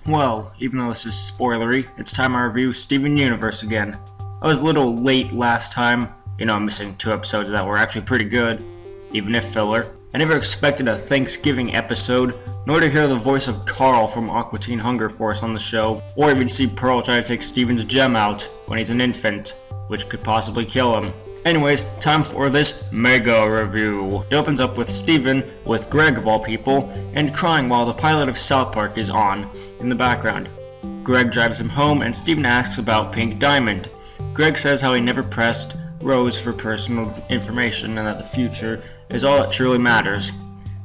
Well, even though this is spoilery, it's time I review Steven Universe again. I was a little late last time, missing 2 episodes that were actually pretty good, even if filler. I never expected a Thanksgiving episode, nor to hear the voice of Carl from Aqua Teen Hunger Force on the show, or even see Pearl try to take Steven's gem out when he's an infant, which could possibly kill him. Anyways, time for this mega review. It opens up with Steven, with Greg of all people, and crying while the pilot of South Park is on in the background. Greg drives him home and Steven asks about Pink Diamond. Greg says how he never pressed Rose for personal information and that the future is all that truly matters.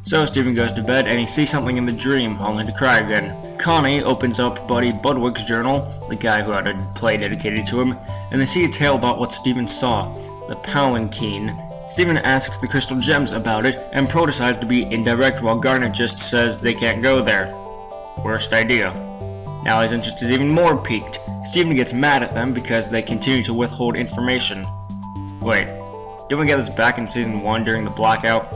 So Steven goes to bed and he sees something in the dream, only to cry again. Connie opens up Buddy Budwig's journal, the guy who had a play dedicated to him, and they see a tale about what Steven saw, the Palanquin. Steven asks the crystal gems about it, and Pro decides to be indirect while Garnet just says they can't go there. Worst idea. Now his interest is even more piqued. Steven gets mad at them because they continue to withhold information. Wait, didn't we get this back in Season 1 during the blackout?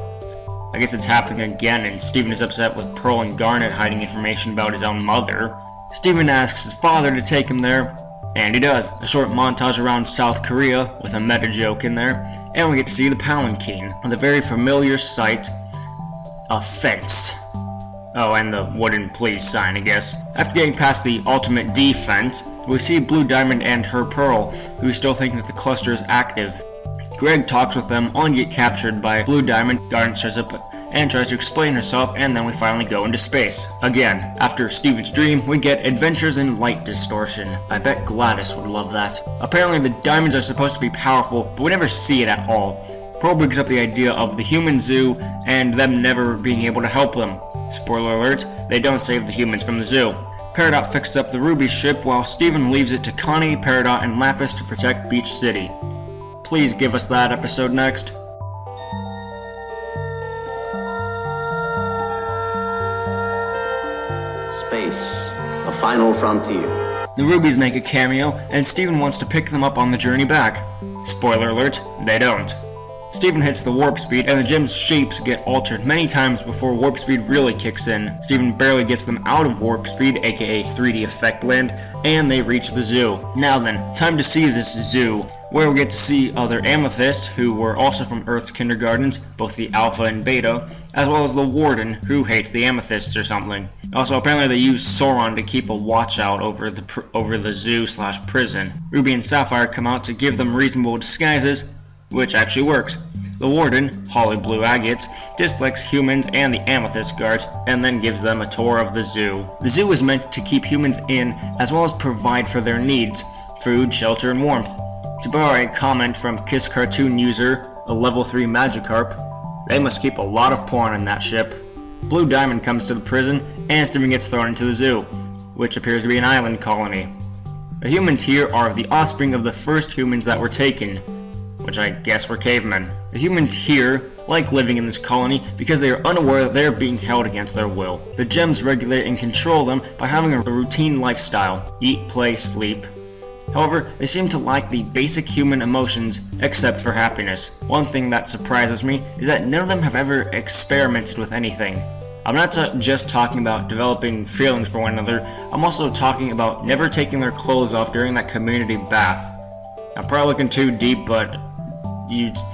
I guess it's happening again, and Steven is upset with Pearl and Garnet hiding information about his own mother. Steven asks his father to take him there, and he does. A short montage around South Korea with a meta joke in there, and we get to see the Palanquin, the very familiar sight, a fence. Oh, and the wooden please sign, I guess. After getting past the ultimate defense, we see Blue Diamond and her Pearl, who still think that the cluster is active. Greg talks with them, only to get captured by Blue Diamond. Garnet shows up and tries to explain herself, and then we finally go into space. Again, after Steven's dream, we get Adventures in Light Distortion. I bet Gladys would love that. Apparently the diamonds are supposed to be powerful, but we never see it at all. Pearl brings up the idea of the human zoo and them never being able to help them. Spoiler alert, they don't save the humans from the zoo. Peridot fixes up the Ruby ship while Steven leaves it to Connie, Peridot, and Lapis to protect Beach City. Please give us that episode next. Space, a final frontier. The Rubies make a cameo, and Steven wants to pick them up on the journey back. Spoiler alert, they don't. Steven hits the warp speed, and the gem's shapes get altered many times before warp speed really kicks in. Steven barely gets them out of warp speed, aka 3D effect land, and they reach the zoo. Now then, time to see this zoo, where we get to see other amethysts, who were also from Earth's kindergartens, both the Alpha and Beta, as well as the Warden, who hates the amethysts or something. Also, apparently they use Sauron to keep a watch out over the zoo/prison. Ruby and Sapphire come out to give them reasonable disguises, which actually works. The Warden, Holly Blue Agate, dislikes humans and the Amethyst guards, and then gives them a tour of the zoo. The zoo is meant to keep humans in, as well as provide for their needs, food, shelter, and warmth. To borrow a comment from Kiss Cartoon user, a level 3 Magikarp, they must keep a lot of porn in that ship. Blue Diamond comes to the prison, and Steven gets thrown into the zoo, which appears to be an island colony. The humans here are the offspring of the first humans that were taken, which I guess were cavemen. The humans here like living in this colony because they are unaware that they are being held against their will. The gems regulate and control them by having a routine lifestyle: eat, play, sleep. However, they seem to lack the basic human emotions except for happiness. One thing that surprises me is that none of them have ever experimented with anything. I'm not just talking about developing feelings for one another, I'm also talking about never taking their clothes off during that community bath. I'm probably looking too deep, but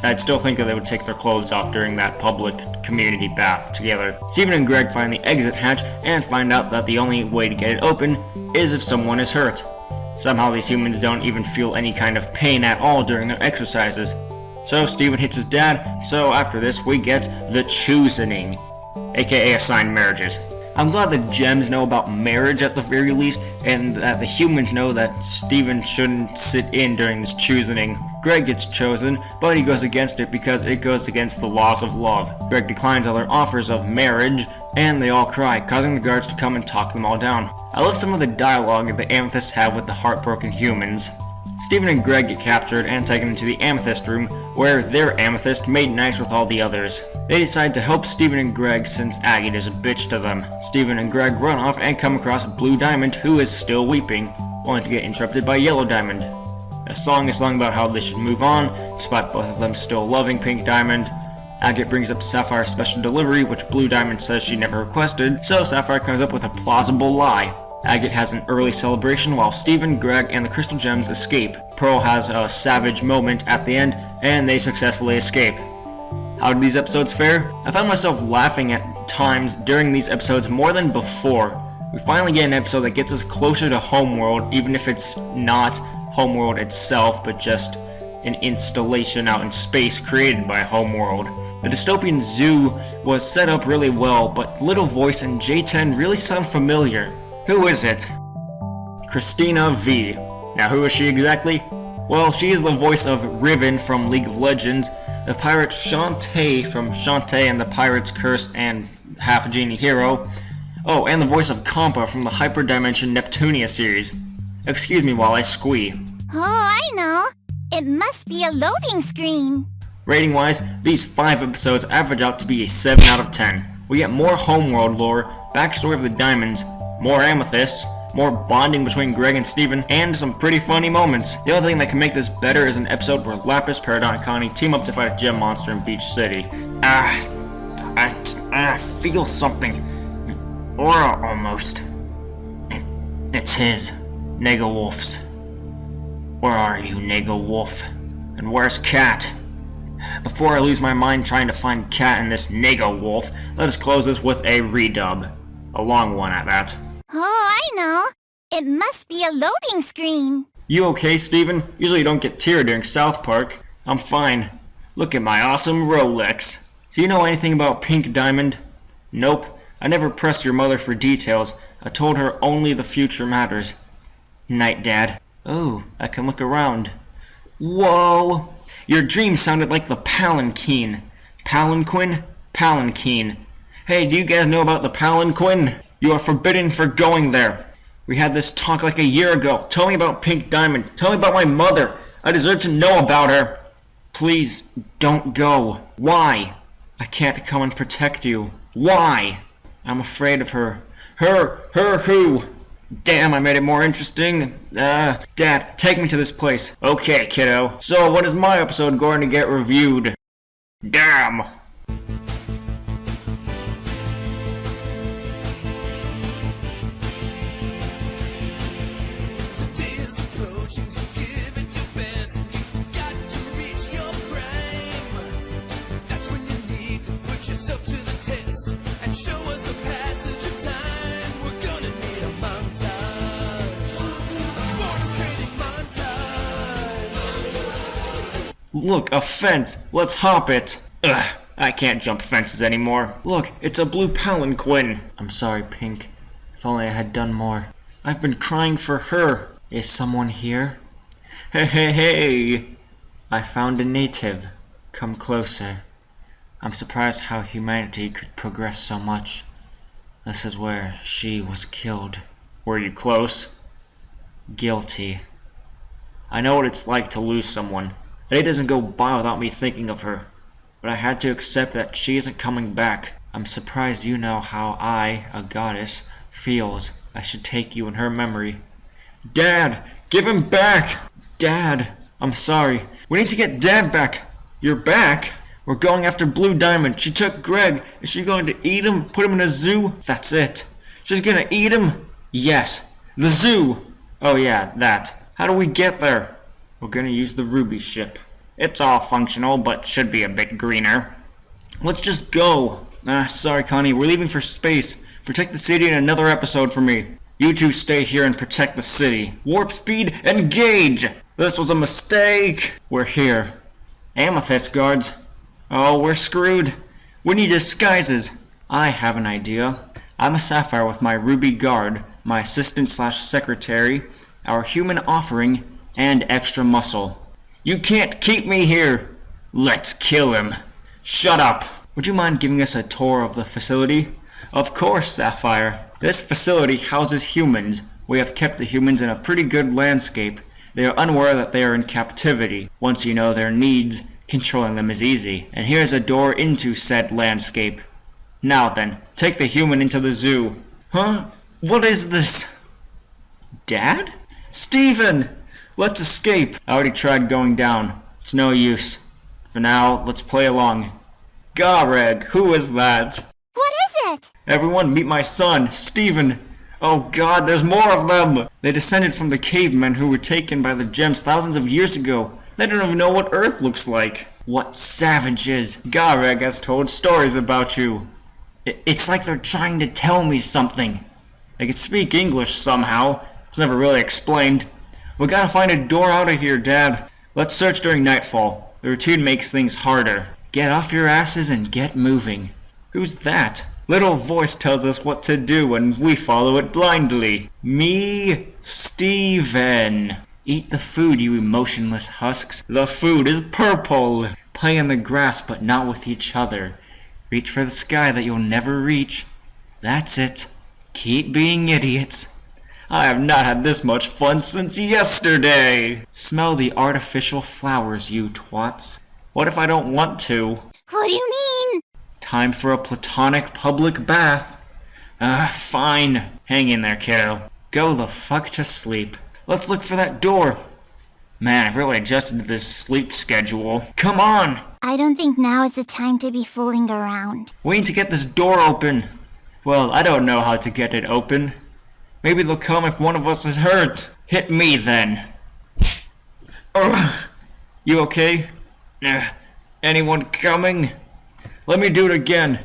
I'd still think that they would take their clothes off during that public community bath together. Steven and Greg find the exit hatch and find out that the only way to get it open is if someone is hurt. Somehow these humans don't even feel any kind of pain at all during their exercises. So Steven hits his dad, so after this we get the Choosening, aka assigned marriages. I'm glad the gems know about marriage at the very least, and that the humans know that Steven shouldn't sit in during this choosening. Greg gets chosen, but he goes against it because it goes against the laws of love. Greg declines all their offers of marriage, and they all cry, causing the guards to come and talk them all down. I love some of the dialogue that the Amethysts have with the heartbroken humans. Steven and Greg get captured and taken into the Amethyst room, where their Amethyst made nice with all the others. They decide to help Steven and Greg since Agate is a bitch to them. Steven and Greg run off and come across Blue Diamond, who is still weeping, only to get interrupted by Yellow Diamond. A song is sung about how they should move on, despite both of them still loving Pink Diamond. Agate brings up Sapphire's special delivery, which Blue Diamond says she never requested, so Sapphire comes up with a plausible lie. Agate has an early celebration while Steven, Greg, and the Crystal Gems escape. Pearl has a savage moment at the end, and they successfully escape. How did these episodes fare? I found myself laughing at times during these episodes more than before. We finally get an episode that gets us closer to Homeworld, even if it's not Homeworld itself, but just an installation out in space created by Homeworld. The dystopian zoo was set up really well, but Little Voice and J10 really sound familiar. Who is it? Christina V. Now who is she exactly? Well, she is the voice of Riven from League of Legends, the pirate Shantae from Shantae and the Pirate's Curse and Half Genie Hero. Oh, and the voice of Compa from the Hyperdimension Neptunia series. Excuse me while I squee. Oh, I know. It must be a loading screen. Rating-wise, these 5 episodes average out to be a 7 out of 10. We get more Homeworld lore, backstory of the diamonds, more amethysts, more bonding between Greg and Steven, and some pretty funny moments. The only thing that can make this better is an episode where Lapis, Peridot, and Connie team up to fight a gem monster in Beach City. I feel something. Aura, almost. It's his. Nega Wolf's. Where are you, Nega Wolf? And where's Cat? Before I lose my mind trying to find Cat and this Nega Wolf, let us close this with a redub. A long one at that. Oh, I know. It must be a loading screen. You okay, Steven? Usually you don't get teary during South Park. I'm fine. Look at my awesome Rolex. Do you know anything about Pink Diamond? Nope. I never pressed your mother for details. I told her only the future matters. Night, Dad. Oh, I can look around. Whoa! Your dream sounded like the Palanquin. Palanquin? Palanquin. Hey, do you guys know about the Palanquin? You are forbidden for going there. We had this talk like a year ago. Tell me about Pink Diamond. Tell me about my mother. I deserve to know about her. Please, don't go. Why? I can't come and protect you. Why? I'm afraid of her. Her who? Damn, I made it more interesting. Dad, take me to this place. Okay, kiddo. So, when is my episode going to get reviewed? Damn! Look, a fence. Let's hop it. Ugh, I can't jump fences anymore. Look, it's a blue palanquin. I'm sorry, Pink. If only I had done more. I've been crying for her. Is someone here? Hey. I found a native. Come closer. I'm surprised how humanity could progress so much. This is where she was killed. Were you close? Guilty. I know what it's like to lose someone. A day doesn't go by without me thinking of her, but I had to accept that she isn't coming back. I'm surprised you know how I, a goddess, feels. I should take you in her memory. Dad! Give him back! Dad! I'm sorry. We need to get Dad back. You're back? We're going after Blue Diamond. She took Greg. Is she going to eat him? Put him in a zoo? That's it. She's gonna eat him? Yes. The zoo! Oh yeah, that. How do we get there? We're gonna use the Ruby ship. It's all functional, but should be a bit greener. Let's just go. Sorry, Connie. We're leaving for space. Protect the city in another episode for me. You two stay here and protect the city. Warp speed, engage! This was a mistake. We're here. Amethyst guards. Oh, we're screwed. We need disguises. I have an idea. I'm a Sapphire with my Ruby guard, my assistant/secretary, our human offering, and extra muscle. You can't keep me here! Let's kill him. Shut up! Would you mind giving us a tour of the facility? Of course, Sapphire. This facility houses humans. We have kept the humans in a pretty good landscape. They are unaware that they are in captivity. Once you know their needs, controlling them is easy. And here's a door into said landscape. Now then, take the human into the zoo. Huh? What is this? Dad? Steven! Let's escape. I already tried going down. It's no use. For now, let's play along. Gareg, who is that? What is it? Everyone, meet my son, Steven. Oh god, there's more of them! They descended from the cavemen who were taken by the gems thousands of years ago. They don't even know what Earth looks like. What savages! Gareg has told stories about you. It's like they're trying to tell me something. They can speak English somehow. It's never really explained. We gotta find a door out of here, Dad. Let's search during nightfall. The routine makes things harder. Get off your asses and get moving. Who's that? Little voice tells us what to do and we follow it blindly. Me, Steven. Eat the food, you emotionless husks. The food is purple. Play in the grass, but not with each other. Reach for the sky that you'll never reach. That's it. Keep being idiots. I have not had this much fun since yesterday. Smell the artificial flowers, you twats. What if I don't want to? What do you mean? Time for a platonic public bath. Fine. Hang in there, kiddo. Go the fuck to sleep. Let's look for that door. Man, I've really adjusted to this sleep schedule. Come on! I don't think now is the time to be fooling around. We need to get this door open. Well, I don't know how to get it open. Maybe they'll come if one of us is hurt. Hit me then. You okay? Anyone coming? Let me do it again.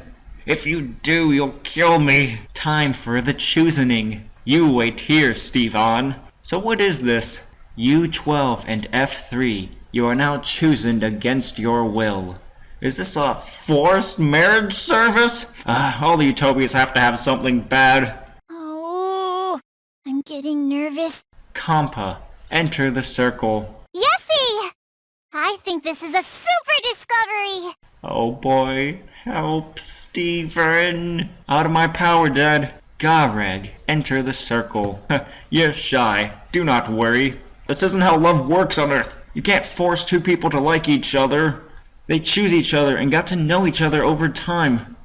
If you do, you'll kill me. Time for the choosening. You wait here, Steven. So what is this? U12 and F3. You are now chosen against your will. Is this a forced marriage service? All the utopias have to have something bad. Oh, I'm getting nervous. Compa, enter the circle. Yessie! I think this is a super discovery. Oh boy, help, Steven. Out of my power, Dad. Gareg, enter the circle. You're shy. Do not worry. This isn't how love works on Earth. You can't force two people to like each other. They choose each other and got to know each other over time.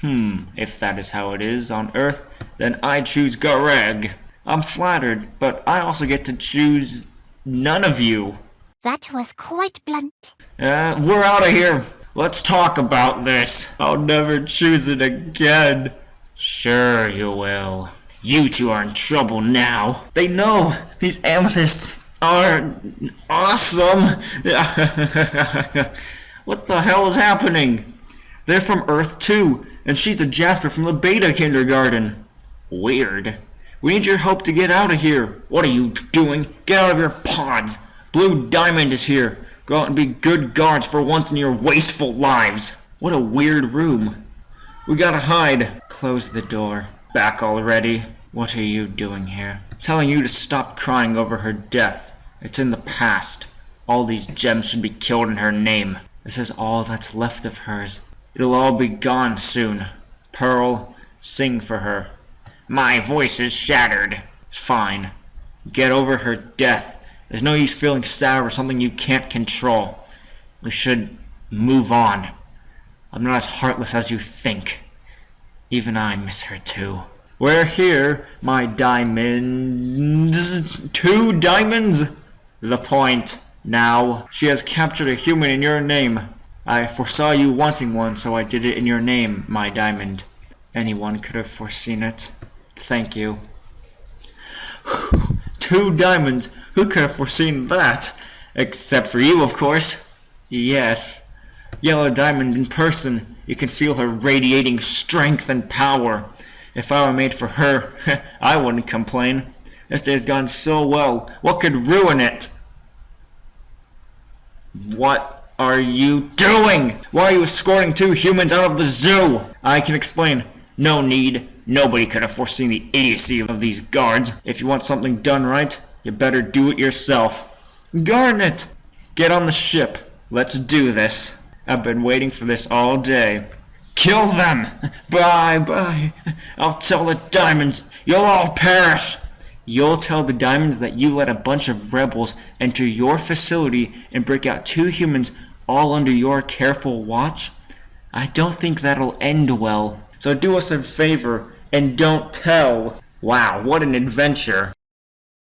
If that is how it is on Earth, then I choose Gareg. I'm flattered, but I also get to choose none of you. That was quite blunt. We're out of here. Let's talk about this. I'll never choose it again. Sure you will. You two are in trouble now. They know these amethysts are awesome. What the hell is happening? They're from Earth too, and she's a Jasper from the Beta Kindergarten. Weird. We need your help to get out of here. What are you doing? Get out of your pods. Blue Diamond is here. Go out and be good guards for once in your wasteful lives. What a weird room. We gotta hide. Close the door. Back already. What are you doing here? Telling you to stop crying over her death. It's in the past. All these gems should be killed in her name. This is all that's left of hers. It'll all be gone soon. Pearl, sing for her. My voice is shattered. Fine. Get over her death. There's no use feeling sad over something you can't control. We should move on. I'm not as heartless as you think. Even I miss her too. We're here, my diamonds. 2 diamonds? The point. Now, she has captured a human in your name. I foresaw you wanting one, so I did it in your name, my diamond. Anyone could have foreseen it. Thank you. 2 diamonds? Who could have foreseen that? Except for you, of course. Yes. Yellow Diamond in person. You can feel her radiating strength and power. If I were made for her, I wouldn't complain. This day's gone so well. What could ruin it? What are you doing? Why are you escorting 2 humans out of the zoo? I can explain. No need. Nobody could have foreseen the idiocy of these guards. If you want something done right, you better do it yourself. Garnet! Get on the ship. Let's do this. I've been waiting for this all day. Kill them! Bye. I'll tell the diamonds. You'll all perish. You'll tell the diamonds that you let a bunch of rebels enter your facility and break out 2 humans all under your careful watch? I don't think that'll end well. So do us a favor and don't tell. Wow, what an adventure.